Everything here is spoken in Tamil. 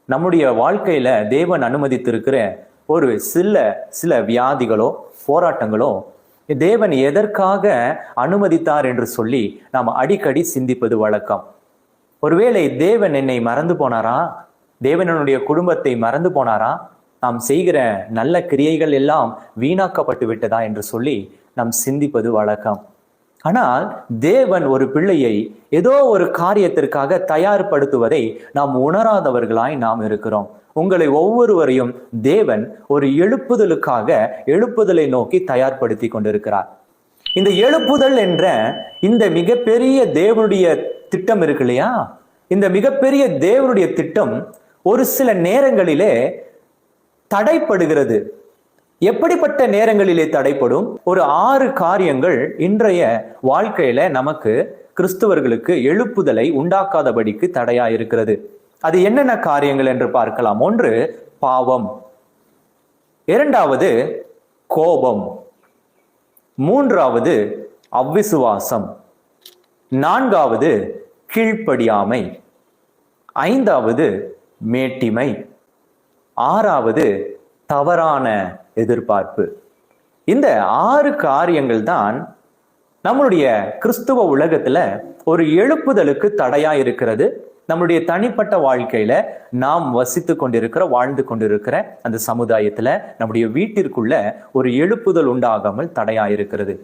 நம்முடைய வாழ்க்கையில தேவன் அனுமதித்திருக்கிற ஒரு சில வியாதிகளோ போராட்டங்களோ தேவன் எதற்காக அனுமதித்தார் என்று சொல்லி நாம் அடிக்கடி சிந்திப்பது வழக்கம். ஒருவேளை தேவன் என்னை மறந்து போனாரா? தேவன் என்னுடைய குடும்பத்தை மறந்து போனாரா? நாம் செய்கிற நல்ல கிரியைகள் எல்லாம் வீணாக்கப்பட்டு விட்டதா என்று சொல்லி நாம் சிந்திப்பது வழக்கம். ஆனால் தேவன் ஒரு பிள்ளையை ஏதோ ஒரு காரியத்திற்காக தயார்படுத்துவதை நாம் உணராதவர்களாய் நாம் இருக்கிறோம். உங்களை ஒவ்வொருவரையும் தேவன் ஒரு எழுப்புதலை நோக்கி தயார்படுத்தி கொண்டிருக்கிறார். இந்த எழுப்புதல் என்ற இந்த மிகப்பெரிய தேவனுடைய திட்டம் இருக்கு இல்லையா? இந்த மிகப்பெரிய தேவனுடைய திட்டம் ஒரு சில நேரங்களிலே தடைப்படுகிறது. எப்படிப்பட்ட நேரங்களிலே தடைப்படும்? ஒரு 6 காரியங்கள் இன்றைய வாழ்க்கையில நமக்கு கிறிஸ்தவர்களுக்கு எழுப்புதலை உண்டாக்காதபடிக்கு தடையா இருக்கிறது. அது என்னென்ன காரியங்கள் என்று பார்க்கலாம். 1, பாவம். 2வது கோபம். 3வது அவ்விசுவாசம். 4வது கீழ்ப்படியாமை. 5வது மேட்டிமை. 6வது தவறான எதிர்பார்ப்பு. இந்த 6 காரியங்கள் தான் நம்மளுடைய கிறிஸ்துவ உலகத்துல ஒரு எழுப்புதலுக்கு தடையா இருக்கிறது. நம்முடைய தனிப்பட்ட வாழ்க்கையில நாம் வாழ்ந்து கொண்டிருக்கிற அந்த சமுதாயத்துல நம்முடைய வீட்டிற்குள்ள ஒரு எழுப்புதல் உண்டாகாமல் தடையா இருக்கிறது.